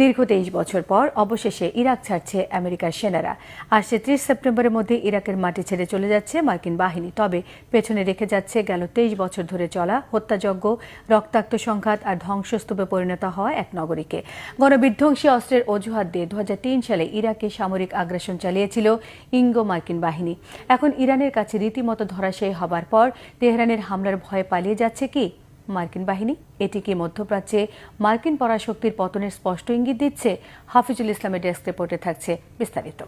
দীর্ঘ 23 বছর পর অবশেষে ইরাক ছাড়ছে আমেরিকার সেনারা। আর 30 সেপ্টেম্বরের মধ্যে ইরাকের মাটি ছেড়ে চলে যাচ্ছে মার্কিন বাহিনী। তবে পেছনে রেখে যাচ্ছে গেল 23 বছর ধরে চলা হত্যাযজ্ঞ, রক্তাক্ত সংঘাত আর ধ্বংসস্তূপে পরিণত হওয়া এক নগরীকে। গণবিধ্বংসী অস্ত্রের অজুহাত দিয়ে 2003 সালে ইরাকে সামরিক আগ্রাসন চালিয়েছিল ইঙ্গো মার্কিন বাহিনী। এখন ইরানের কাছে রীতিমতো ধরাশায়ী হবার পর তেহরানের হামলার ভয়ে পালিয়ে যাচ্ছে কি মার্কিন বাহিনী? এটি কি মধ্যপ্রাচ্যে মার্কিন পরাশক্তির পতনের স্পষ্ট ইঙ্গিত দিচ্ছে? হাফিজুল ইসলামের ডেস্ক রিপোর্টে থাকছে বিস্তারিত।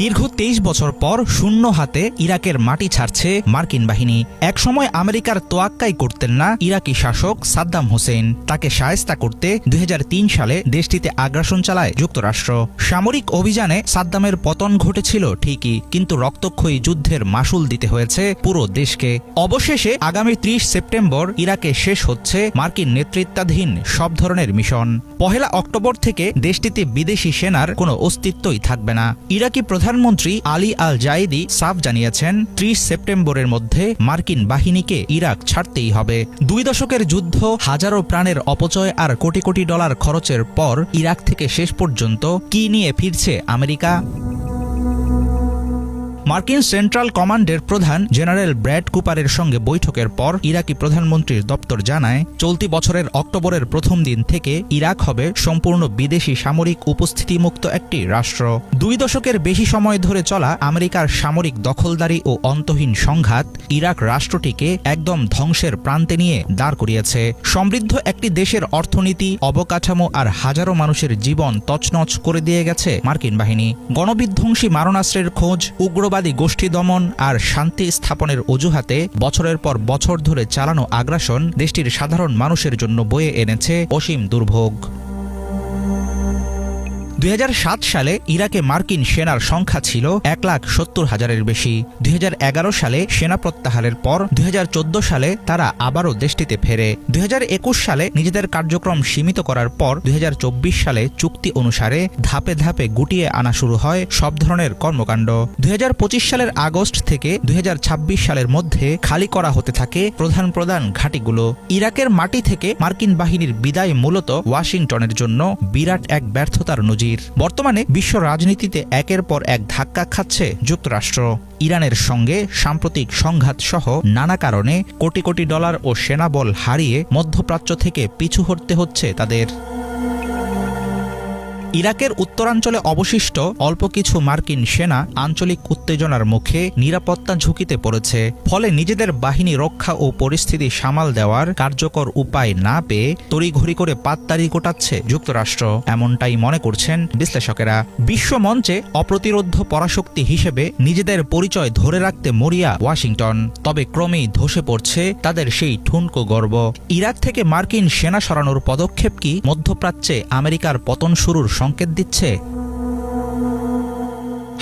দীর্ঘ 23 বছর পর শূন্য হাতে ইরাকের মাটি ছাড়ছে মার্কিন বাহিনী। একসময় আমেরিকার তোয়াক্কাই করতেন না ইরাকি শাসক সাদ্দাম হোসেন। তাকে শায়েস্তা করতে 2003 সালে দেশটিতে আগ্রাসন চালায় যুক্তরাষ্ট্র। সামরিক অভিযানে সাদ্দামের পতন ঘটেছিল ঠিকই, কিন্তু রক্তক্ষয়ী যুদ্ধের মাসুল দিতে হয়েছে পুরো দেশকে। অবশেষে আগামী 30 সেপ্টেম্বর ইরাকে শেষ হচ্ছে মার্কিন নেতৃত্বাধীন সব ধরনের মিশন। 1 অক্টোবর থেকে দেশটিতে বিদেশি সেনার কোনো অস্তিত্বই থাকবে না। ইরাকি প্রধানমন্ত্রী আলী আল জায়েদি সাফ জানিয়েছেন 30 সেপ্টেম্বরের মধ্যে মার্কিন বাহিনীকে ইরাক ছাড়তেই হবে। 2 দশকের যুদ্ধ, হাজারো প্রাণের অপচয় আর কোটি কোটি ডলার খরচের পর ইরাক থেকে শেষ পর্যন্ত কি নিয়ে ফিরছে আমেরিকা? মার্কিন সেন্ট্রাল কমান্ডের প্রধান জেনারেল ব্র্যাড কুপারের সঙ্গে বৈঠকের পর ইরাকি প্রধানমন্ত্রীর দপ্তর জানায়, চলতি বছরের অক্টোবরের প্রথম দিন থেকে ইরাক হবে সম্পূর্ণ বিদেশি সামরিক উপস্থিতিমুক্ত একটি রাষ্ট্র। 2 দশকের বেশি সময় ধরে চলা আমেরিকার সামরিক দখলদারি ও অন্তহীন সংঘাত ইরাক রাষ্ট্রটিকে একদম ধ্বংসের প্রান্তে নিয়ে দাঁড় করিয়েছে। সমৃদ্ধ একটি দেশের অর্থনীতি, অবকাঠামো আর হাজারো মানুষের জীবন তছনছ করে দিয়ে গেছে মার্কিন বাহিনী। গণবিধ্বংসী মারণাস্ত্রের খোঁজ, উগ্রবাদী গোষ্ঠী দমন আর শান্তি স্থাপনের অজুহাতে বছরের পর বছর ধরে চালানো আগ্রাসন দেশটির সাধারণ মানুষের জন্য বয়ে এনেছে অসীম দুর্ভোগ। 2007 সালে ইরাকে মার্কিন সেনার সংখ্যা ছিল 1,70,000-এর বেশি। 2011 সালে সেনা প্রত্যাহারের পর 2014 সালে তারা আবারও দেশটিতে ফেরে। 2021 সালে নিজেদের কার্যক্রম সীমিত করার পর 2024 সালে চুক্তি অনুসারে ধাপে ধাপে গুটিয়ে আনা শুরু হয় সব ধরনের কর্মকাণ্ড। 2025 সালের আগস্ট থেকে 2026 সালের মধ্যে খালি করা হতে থাকে প্রধান প্রধান ঘাঁটিগুলো। ইরাকের মাটি থেকে মার্কিন বাহিনীর বিদায় মূলত ওয়াশিংটনের জন্য বিরাট এক ব্যর্থতার নজির। বর্তমানে বিশ্ব রাজনীতিতে একের পর এক ধাক্কা খাচ্ছে যুক্তরাষ্ট্র। ইরানের সঙ্গে সাম্প্রতিক সংঘাত সহ নানা কারণে কোটি কোটি ডলার ও সেনাবল হারিয়ে মধ্যপ্রাচ্য থেকে পিছু হটতে হচ্ছে তাদের। ইরাকের উত্তরাঞ্চলে অবশিষ্ট অল্প কিছু মার্কিন সেনা আঞ্চলিক উত্তেজনার মুখে নিরাপত্তা ঝুঁকিতে পড়েছে। ফলে নিজেদের বাহিনী রক্ষা ও পরিস্থিতি সামাল দেওয়ার কার্যকর উপায় না পেয়ে তড়িঘড়ি করে পাততাড়ি গোটাচ্ছে যুক্তরাষ্ট্র, এমনটাই মনে করছেন বিশ্লেষকেরা। বিশ্ব মঞ্চে অপ্রতিরোধ্য পরাশক্তি হিসেবে নিজেদের পরিচয় ধরে রাখতে মরিয়া ওয়াশিংটন, তবে ক্রমেই ধসে পড়ছে তাদের সেই ঠুনকো গর্ব। ইরাক থেকে মার্কিন সেনা সরানোর পদক্ষেপ কি মধ্যপ্রাচ্যে আমেরিকার পতন শুরুর সংকেত দিচ্ছে?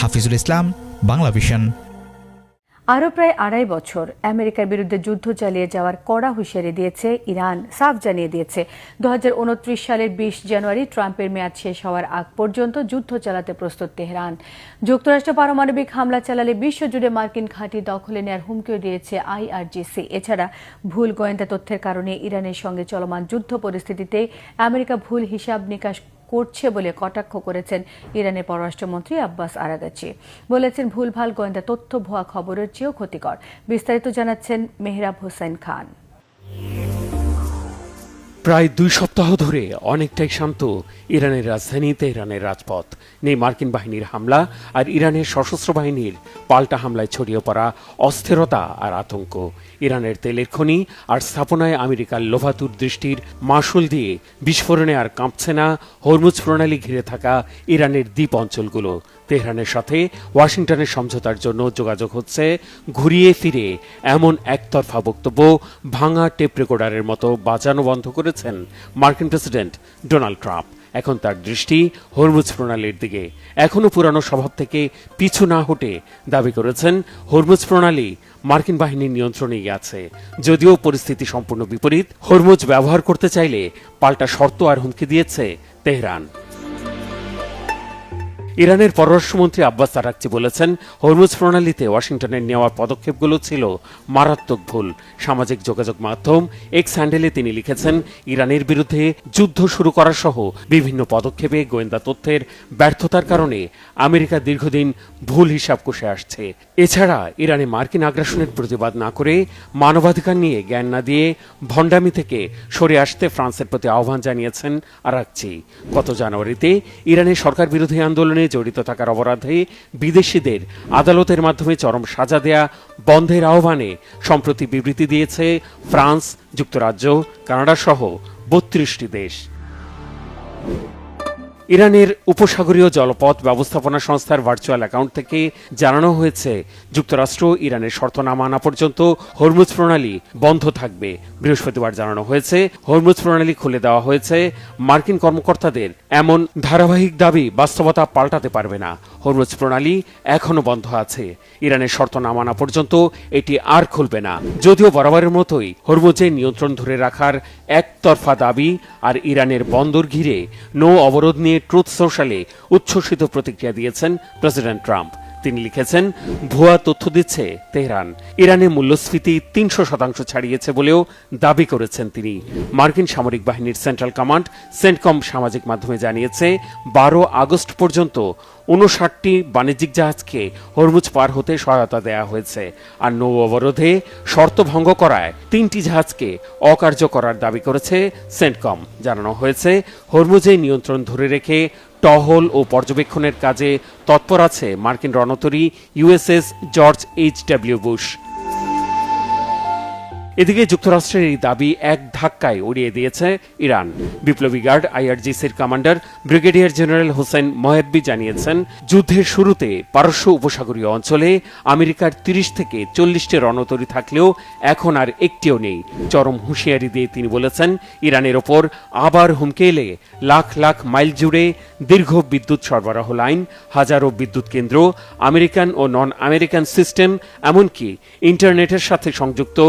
হাফিজুল ইসলাম, বাংলা ভিশন। আরও প্রায় 2.5 বছর আমেরিকার বিরুদ্ধে যুদ্ধ চালিয়ে যাওয়ার কড়া হুঁশিয়ারি দিয়েছে ইরান। সাফ জানিয়ে দিয়েছে 2029 সালের 20 জানুয়ারি ট্রাম্পের মেয়াদ শেষ হওয়ার আগ পর্যন্ত যুদ্ধ চালাতে প্রস্তুত তেহরান। যুক্তরাষ্ট্র পারমাণবিক হামলা চালালে বিশ্বজুড়ে মার্কিন ঘাঁটি দখলে নেওয়ার হুমকিও দিয়েছে IRGC। এছাড়া ভুল গোয়েন্দা তথ্যের কারণে ইরানের সঙ্গে চলমান যুদ্ধ পরিস্থিতিতে আমেরিকা ভুল হিসাব নিকাশ করছে বলে কটাক্ষ করেছেন ইরানের পররাষ্ট্রমন্ত্রী আব্বাস আরাগাচি। বলেছেন, ভুলভাল গোয়েন্দা তথ্য ভুয়া খবরের চেয়েও ক্ষতিকর। বিস্তারিত জানাচ্ছেন মেহরাব হোসেন খান। প্রায় 2 সপ্তাহ ধরে অনেকটাই শান্ত ইরানের রাজধানী তেহরানের রাজপথ। নেই মার্কিন বাহিনীর হামলা আর ইরানের সশস্ত্র বাহিনীর পাল্টা হামলায় ছড়িয়ে পড়া অস্থিরতা আর আতঙ্ক। ইরানের তেলের খনি আর স্থাপনায় আমেরিকার লোভাতুর দৃষ্টির মাসুল দিয়ে বিস্ফোরণে আর কাঁপছে না হরমুজ প্রণালী ঘিরে থাকা ইরানের দ্বীপ অঞ্চলগুলো। তেহরানের সাথে ওয়াশিংটনের সমঝোতার জন্য যোগাযোগ হচ্ছে ঘুরিয়ে ফিরে এমন একতরফা বক্তব্য ভাঙা টেপ রেকর্ডারের মতো বাজানো বন্ধ করেছেন মার্কিন প্রেসিডেন্ট ডোনাল্ড ট্রাম্প। এখন তার দৃষ্টি হরমুজ প্রণালীর দিকে। এখনও পুরানো স্বভাব থেকে পিছু না হটে দাবি করেছেন হরমুজ প্রণালী মার্কিন বাহিনীর নিয়ন্ত্রণেই আছে। যদিও পরিস্থিতি সম্পূর্ণ বিপরীত, হরমুজ ব্যবহার করতে চাইলে পাল্টা শর্ত আর হুমকি দিয়েছে তেহরান। ইরানের পররাষ্ট্রমন্ত্রী আব্বাস আরাকচি বলেছেন, হরমুজ প্রণালীতে ওয়াশিংটনের নেওয়া পদক্ষেপগুলো ছিল মারাত্মক ভুল। সামাজিক যোগাযোগ মাধ্যম এক্স হ্যান্ডেলে তিনি লিখেছেন, ইরানের বিরুদ্ধে যুদ্ধ শুরু করা সহ বিভিন্ন পদক্ষেপে গোয়েন্দা তথ্যের ব্যর্থতার কারণে আমেরিকা দীর্ঘদিন ভুল হিসাব কষে আসছে। এছাড়া ইরানে মার্কিন আগ্রাসনের প্রতিবাদ না করে মানবাধিকার নিয়ে জ্ঞান না দিয়ে ভণ্ডামি থেকে সরে আসতে ফ্রান্সের প্রতি আহ্বান জানিয়েছেন আরাকচি। গত জানুয়ারিতে ইরানের সরকার বিরোধী আন্দোলনে জড়িত থাকার অপরাধে বিদেশিদের আদালতের মাধ্যমে চরম সাজা দেয়া বন্ধের আহ্বানে সম্প্রতি বিবৃতি দিয়েছে ফ্রান্স, যুক্তরাজ্য, কানাডা সহ ৩২টি দেশ। ইরানের উপসাগরীয় জলপথ ব্যবস্থাপনা সংস্থার ভার্চুয়াল অ্যাকাউন্ট থেকে জানানো হয়েছে, যুক্তরাষ্ট্র ইরানের শর্ত না মানা পর্যন্ত হরমুজ প্রণালী বন্ধ থাকবে। বৃহস্পতিবার জানানো হয়েছে, হরমুজ প্রণালী খুলে দেওয়া হয়েছে। মার্কিন কর্মকর্তাদের এমন ধারাবাহিক দাবি বাস্তবতা পাল্টাতে পারবে না। হরমুজ প্রণালী এখনো বন্ধ আছে। ইরানের শর্ত না মানা পর্যন্ত এটি আর খুলবে না। যদিও বরাবরের মতোই হরমুজের নিয়ন্ত্রণ ধরে রাখার একতরফা দাবি আর ইরানের বন্দর ঘিরে নৌ অবরোধ নিয়ে ট্রুথ সোশ্যালে উচ্ছ্বসিত প্রতিক্রিয়া দিয়েছেন প্রেসিডেন্ট ট্রাম্প। তিনি লিখেছেন, ভুয়া তথ্য দিচ্ছে তেহরান। ইরানে মূল্যস্ফীতি ৩০০% ছাড়িয়েছে বলেও দাবি করেছেন তিনি। মার্কিন সামরিক বাহিনীর সেন্ট্রাল কমান্ড সেন্টকম সামাজিক মাধ্যমে জানিয়েছে, ১২ আগস্ট পর্যন্ত ৫৯টি বাণিজ্যিক জাহাজকে হরমুজ পার হতে সহায়তা দেওয়া হয়েছে। আর নৌ অবরোধে শর্ত ভঙ্গ করায় ৩টি জাহাজকে অকার্য করার দাবি করেছে সেন্টকম। জানানো হয়েছে, হরমুজে নিয়ন্ত্রণ ধরে রেখে টহল ও পর্যবেক্ষণের কাজে তৎপর আছে মার্কিন রণতরী ইউএসএস জর্জ H.W. বুশ। এদিকে যুক্তরাষ্ট্রের এই দাবি এক ধাক্কায় উড়িয়ে দিয়েছে ইরান। বিপ্লবী গার্ড IRGC-র commander brigadier general Hossein Mohebbi জানিয়েছেন, যুদ্ধের শুরুতে পারস্য উপসাগরীয় অঞ্চলে আমেরিকার ৩০ থেকে ৪০টি রণতরী থাকলেও এখন আর একটিও নেই। চরম হুঁশিয়ারি দিয়ে তিনি বলেছেন, ইরানের ওপর আবার হুমকি এলে লাখ লাখ মাইল জুড়ে দীর্ঘ বিদ্যুৎ সরবরাহ লাইন, হাজারো বিদ্যুৎ কেন্দ্র, আমেরিকান ও নন আমেরিকান সিস্টেম, এমনকি ইন্টারনেটের সাথে সংযুক্ত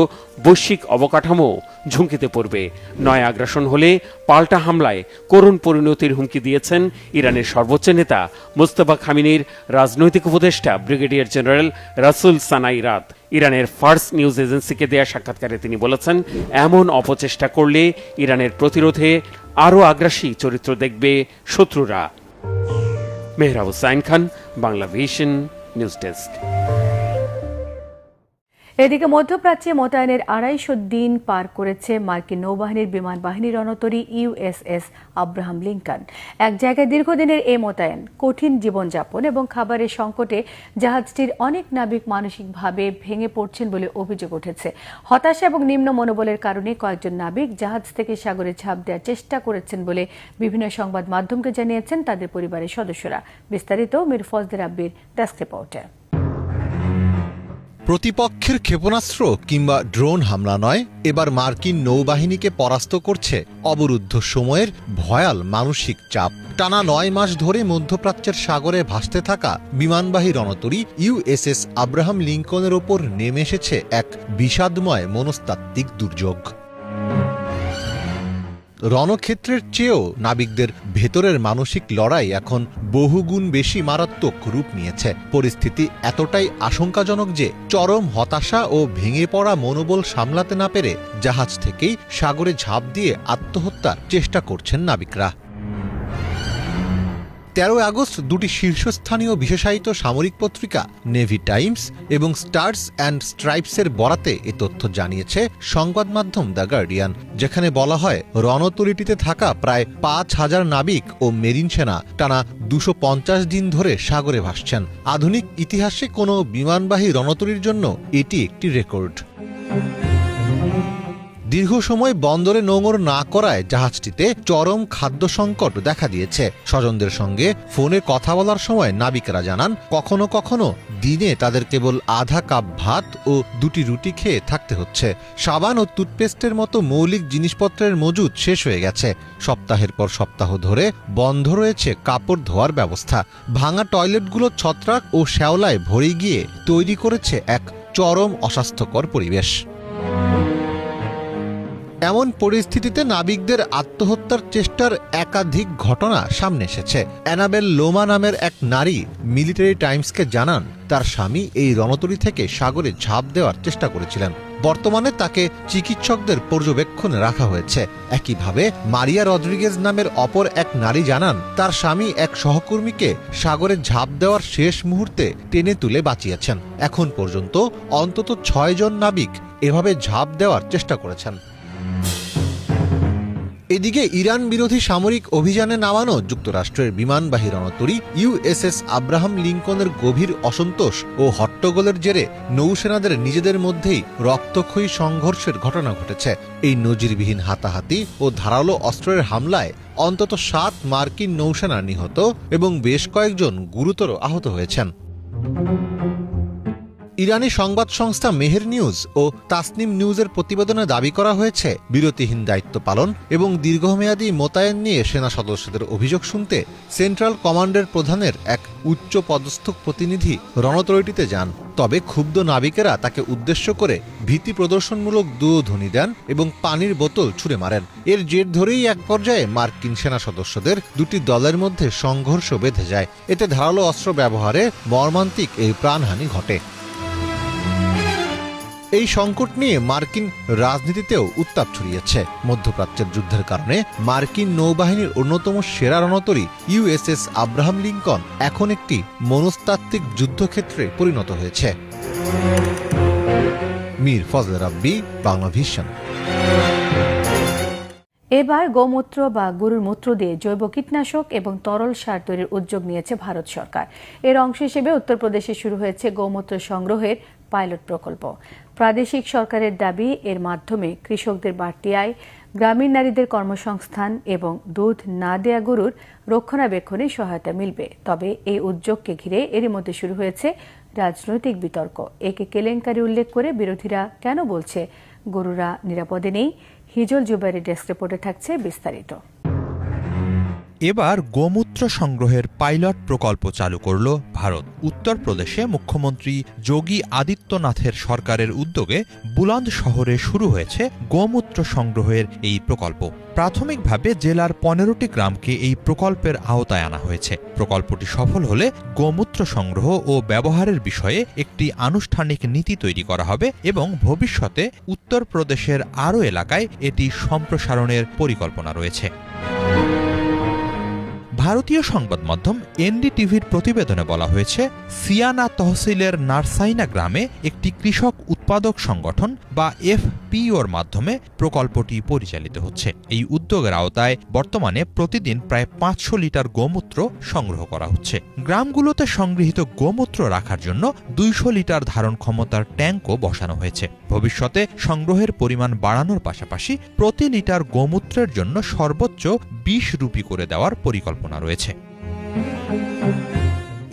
বৈশ্বিক অবকাঠামো ঝুঁকিতে পড়বে। নয় আগ্রাসন হলে পাল্টা হামলায় করুণ পরিণতির হুমকি দিয়েছেন ইরানের সর্বোচ্চ নেতা মুস্তফা খামিনির রাজনৈতিক উপদেষ্টা ব্রিগেডিয়ার জেনারেল রাসুল সানাইরাত। ইরানের ফার্স নিউজ এজেন্সিকে দেয়া সাক্ষাৎকারে তিনি বলেছেন, এমন অপচেষ্টা করলে ইরানের প্রতিরোধে আরও আগ্রাসী চরিত্র দেখবে শত্রুরা। Mehrab Hussain Khan, Bangla vision, news desk. এদিকে মধ্যপ্রাচ্যে মোতায়েনের ২৫০ দিন পার করেছে মার্কিন নৌবাহিনীর বিমান বাহিনীর রণতরী USS আব্রাহাম লিঙ্কন। এক জায়গায় দীর্ঘদিনের এই মোতায়েন, কঠিন জীবনযাপন এবং খাবারের সংকটে জাহাজটির অনেক নাবিক মানসিকভাবে ভেঙে পড়ছেন বলে অভিযোগ উঠেছে। হতাশা এবং নিম্ন মনোবলের কারণে কয়েকজন নাবিক জাহাজ থেকে সাগরে ঝাঁপ দেওয়ার চেষ্টা করেছেন বলে বিভিন্ন সংবাদ মাধ্যমকে জানিয়েছেন তাদের পরিবারের সদস্যরা। বিস্তারিত মীর ফজলে রাব্বির ডেস্ক রিপোর্টে। প্রতিপক্ষের ক্ষেপণাস্ত্র কিংবা ড্রোন হামলা নয়, এবার মার্কিন নৌবাহিনীকে পরাস্ত করছে অবরুদ্ধ সময়ের ভয়াল মানসিক চাপ। টানা ৯ মাস ধরে মধ্যপ্রাচ্যের সাগরে ভাসতে থাকা বিমানবাহী রণতরী USS আব্রাহাম লিঙ্কনের ওপর নেমে এসেছে এক বিষাদময় মনস্তাত্ত্বিক দুর্যোগ। রণক্ষেত্রের চেয়েও নাবিকদের ভেতরের মানসিক লড়াই এখন বহুগুণ বেশি মারাত্মক রূপ নিয়েছে। পরিস্থিতি এতটাই আশঙ্কাজনক যে চরম হতাশা ও ভেঙে পড়া মনোবল সামলাতে না পেরে জাহাজ থেকেই সাগরে ঝাঁপ দিয়ে আত্মহত্যার চেষ্টা করছেন নাবিকরা। ১৩ আগস্ট দুটি শীর্ষস্থানীয় বিশেষায়িত সামরিক পত্রিকা নেভি টাইমস এবং স্টার্স অ্যান্ড স্ট্রাইপসের বরাতে এ তথ্য জানিয়েছে সংবাদ মাধ্যম দ্য গার্ডিয়ান, যেখানে বলা হয় রণতরীটিতে থাকা প্রায় ৫,০০০ নাবিক ও মেরিন সেনা টানা ২৫০ দিন ধরে সাগরে ভাসছেন। আধুনিক ইতিহাসে কোনো বিমানবাহী রণতরীর জন্য এটি একটি রেকর্ড। দীর্ঘ সময় বন্দরে নোঙর না করায় জাহাজটিতে চরম খাদ্য সংকট দেখা দিয়েছে। স্বজনদের সঙ্গে ফোনে কথা বলার সময় নাবিকেরা জানান, কখনো কখনো দিনে তাদের কেবল আধা কাপ ভাত ও ২টি রুটি খেয়ে থাকতে হচ্ছে। সাবান ও টুথপেস্টের মতো মৌলিক জিনিসপত্রের মজুদ শেষ হয়ে গেছে। সপ্তাহের পর সপ্তাহ ধরে বন্ধ রয়েছে কাপড় ধোয়ার ব্যবস্থা। ভাঙা টয়লেটগুলো ছত্রাক ও শ্যাওলায় ভরে গিয়ে তৈরি করেছে এক চরম অস্বাস্থ্যকর পরিবেশ। এমন পরিস্থিতিতে নাবিকদের আত্মহত্যার চেষ্টার একাধিক ঘটনা সামনে এসেছে। অ্যানাবেল লোমা নামের এক নারী মিলিটারি টাইমসকে জানান তার স্বামী এই রণতরী থেকে সাগরে ঝাঁপ দেওয়ার চেষ্টা করেছিলেন। বর্তমানে তাকে চিকিৎসকদের পর্যবেক্ষণে রাখা হয়েছে। একইভাবে মারিয়া রদ্রিগেজ নামের অপর এক নারী জানান তার স্বামী এক সহকর্মীকে সাগরে ঝাঁপ দেওয়ার শেষ মুহূর্তে টেনে তুলে বাঁচিয়েছেন। এখন পর্যন্ত অন্তত 6 জন নাবিক এভাবে ঝাঁপ দেওয়ার চেষ্টা করেছেন। এদিকে ইরান বিরোধী সামরিক অভিযানে নামানো যুক্তরাষ্ট্রের বিমানবাহী রণতরী ইউএসএস আব্রাহাম লিঙ্কনের গভীর অসন্তোষ ও হট্টগোলের জেরে নৌসেনাদের নিজেদের মধ্যেই রক্তক্ষয়ী সংঘর্ষের ঘটনা ঘটেছে। এই নজিরবিহীন হাতাহাতি ও ধারালো অস্ত্রের হামলায় অন্তত 7 মার্কিন নৌসেনা নিহত এবং বেশ কয়েকজন গুরুতর আহত হয়েছেন। ইরানি সংবাদ সংস্থা মেহের নিউজ ও তাসনিম নিউজের প্রতিবেদনে দাবি করা হয়েছে বিরতিহীন দায়িত্ব পালন এবং দীর্ঘমেয়াদী মোতায়েন নিয়ে সেনা সদস্যদের অভিযোগ শুনতে সেন্ট্রাল কমান্ডের প্রধানের এক উচ্চ পদস্থ প্রতিনিধি রণতরীটিতে যান। তবে ক্ষুব্ধ নাবিকেরা তাকে উদ্দেশ্য করে ভীতি প্রদর্শনমূলক দুধ্বনি দেন এবং পানির বোতল ছুড়ে মারেন। এর জের ধরেই এক পর্যায়ে মার্কিন সেনা সদস্যদের দুটি দলের মধ্যে সংঘর্ষ বেঁধে যায়। এতে ধারালো অস্ত্র ব্যবহারে মর্মান্তিক এই প্রাণহানি ঘটে। এই সংকট নিয়ে মার্কিন রাজনীতিতেও উত্তাপ ছড়িয়েছে। মধ্যপ্রাচ্যের যুদ্ধের কারণে মার্কিন নৌবাহিনীর অন্যতম সেরা রণতরী ইউএসএস আব্রাহাম লিঙ্কন এখন একটি মনস্তাত্ত্বিক যুদ্ধক্ষেত্রে পরিণত হয়েছে। মীর ফজলে রাব্বি, বাংলা ভিশন। এবার গোমূত্র বা গরুর মূত্র দিয়ে জৈব কীটনাশক এবং তরল সার তৈরির উদ্যোগ নিয়েছে ভারত সরকার। এর অংশ হিসেবে উত্তরপ্রদেশে শুরু হয়েছে গোমূত্র সংগ্রহের পাইলট প্রকল্প। প্রাদেশিক সরকারের দাবি এর মাধ্যমে কৃষকদের বাড়তি আয়, গ্রামীণ নারীদের কর্মসংস্থান এবং দুধ না দেয়া গরুর রক্ষণাবেক্ষণে সহায়তা মিলবে। তবে এই উদ্যোগকে ঘিরে এরই মধ্যে শুরু হয়েছে রাজনৈতিক বিতর্ক। একে কেলেঙ্কারি উল্লেখ করে বিরোধীরা কেন বলছে গরুরা নিরাপদে নেই? হিজল জুবাইরের ডেস্ক রিপোর্টে থাকছে বিস্তারিত। এবার গোমূত্র সংগ্রহের পাইলট প্রকল্প চালু করল ভারত। উত্তরপ্রদেশে মুখ্যমন্ত্রী যোগী আদিত্যনাথের সরকারের উদ্যোগে বুলন্দ শহরে শুরু হয়েছে গোমূত্র সংগ্রহের এই প্রকল্প। প্রাথমিকভাবে জেলার 15টি গ্রামকে এই প্রকল্পের আওতায় আনা হয়েছে। প্রকল্পটি সফল হলে গোমূত্র সংগ্রহ ও ব্যবহারের বিষয়ে একটি আনুষ্ঠানিক নীতি তৈরি করা হবে এবং ভবিষ্যতে উত্তরপ্রদেশের আরও এলাকায় এটি সম্প্রসারণের পরিকল্পনা রয়েছে। ভারতীয় সংবাদ মাধ্যম এনডিটিভির প্রতিবেদনে বলা হয়েছে, সিয়ানা তহসিলের নারসাইনা গ্রামে একটি কৃষক উৎপাদক সংগঠন বা এফপিওর মাধ্যমে প্রকল্পটি পরিচালিত হচ্ছে। এই উদ্যোগের আওতায় বর্তমানে প্রতিদিন প্রায় 500 লিটার গোমূত্র সংগ্রহ করা হচ্ছে। গ্রামগুলোতে সংগৃহীত গোমূত্র রাখার জন্য 200 লিটার ধারণ ক্ষমতার ট্যাঙ্কও বসানো হয়েছে। ভবিষ্যতে সংগ্রহের পরিমাণ বাড়ানোর পাশাপাশি প্রতি লিটার গোমূত্রের জন্য সর্বোচ্চ 20 রুপি করে দেওয়ার পরিকল্পনা রয়েছে।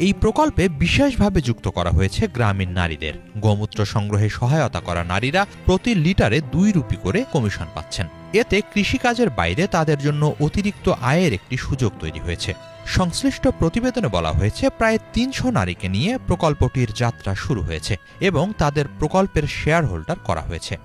এই প্রকল্পে বিশেষভাবে যুক্ত করা হয়েছে গ্রামীণ নারীদের। গোমূত্র সংগ্রহে সহায়তা করা নারীরা প্রতি লিটারে 2 রুপি করে কমিশন পাচ্ছেন। এতে কৃষিকাজের বাইরে তাদের জন্য অতিরিক্ত আয়ের একটি সুযোগ তৈরি হয়েছে। সংশ্লিষ্ট প্রতিবেদনে বলা হয়েছে, প্রায় 300 নারীকে নিয়ে প্রকল্পটির যাত্রা শুরু হয়েছে এবং তাদের প্রকল্পের শেয়ার হোল্ডার করা হয়েছে।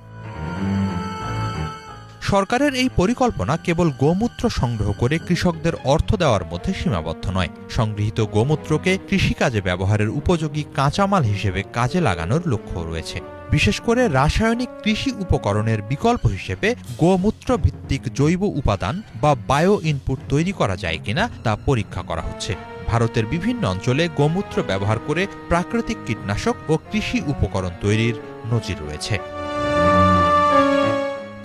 সরকারের এই পরিকল্পনা কেবল গোমূত্র সংগ্রহ করে কৃষকদের অর্থ দেওয়ার মধ্যে সীমাবদ্ধ নয়। সংগৃহীত গোমূত্রকে কৃষিকাজে ব্যবহারের উপযোগী কাঁচামাল হিসেবে কাজে লাগানোর লক্ষ্য রয়েছে। বিশেষ করে রাসায়নিক কৃষি উপকরণের বিকল্প হিসেবে গোমূত্র ভিত্তিক জৈব উপাদান বা বায়ো ইনপুট তৈরি করা যায় কিনা তা পরীক্ষা করা হচ্ছে। ভারতের বিভিন্ন অঞ্চলে গোমূত্র ব্যবহার করে প্রাকৃতিক কীটনাশক ও কৃষি উপকরণ তৈরির নজির রয়েছে।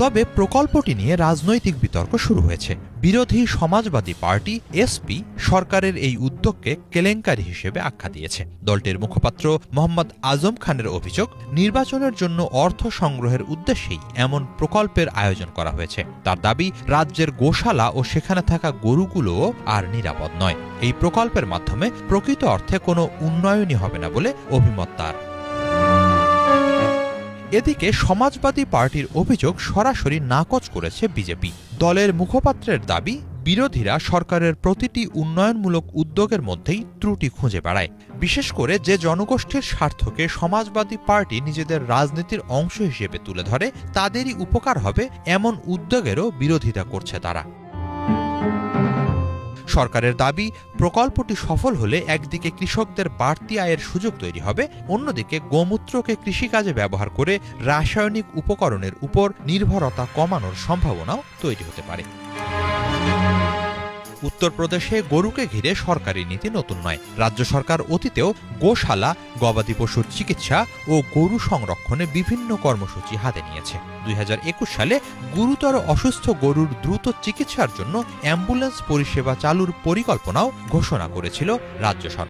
তবে প্রকল্পটি নিয়ে রাজনৈতিক বিতর্ক শুরু হয়েছে। বিরোধী সমাজবাদী পার্টি এসপি সরকারের এই উদ্যোগকে কেলেঙ্কারি হিসেবে আখ্যা দিয়েছে। দলটির মুখপাত্র মোহাম্মদ আজম খানের অভিযোগ, নির্বাচনের জন্য অর্থ সংগ্রহের উদ্দেশ্যেই এমন প্রকল্পের আয়োজন করা হয়েছে। তার দাবি, রাজ্যের গোশালা ও সেখানে থাকা গরুগুলোও আর নিরাপদ নয়। এই প্রকল্পের মাধ্যমে প্রকৃত অর্থে কোনো উন্নয়নই হবে না বলে অভিমত তার। এদিকে সমাজবাদী পার্টির অভিযোগ সরাসরি নাকচ করেছে বিজেপি। দলের মুখপাত্রের দাবি, বিরোধীরা সরকারের প্রতিটি উন্নয়নমূলক উদ্যোগের মধ্যেই ত্রুটি খুঁজে বেড়ায়, বিশেষ করে যে জনগোষ্ঠীর স্বার্থকে সমাজবাদী পার্টি নিজেদের রাজনীতির অংশ হিসেবে তুলে ধরে তাদেরই উপকার হবে এমন উদ্যোগেরও বিরোধিতা করছে তারা। সরকারের দাবি, প্রকল্পটি সফল হলে একদিকে কৃষকদের বাড়তি আয়ের সুযোগ তৈরি হবে, অন্যদিকে গোমূত্রকে কৃষিকাজে ব্যবহার করে রাসায়নিক উপকরণের উপর নির্ভরতা কমানোর সম্ভাবনাও তৈরি হতে পারে। উত্তরপ্রদেশে গরুকে ঘিরে সরকারি নীতি নতুন নয়। রাজ্য সরকার অতীতেও গোশালা, গবাদি পশুর চিকিৎসা ও গরু সংরক্ষণে বিভিন্ন কর্মসূচি হাতে নিয়েছে। 2021 সালে গুরুতর অসুস্থ গরুর দ্রুত চিকিৎসার জন্য অ্যাম্বুলেন্স পরিষেবা চালুর পরিকল্পনাও ঘোষণা করেছিল রাজ্য সরকার।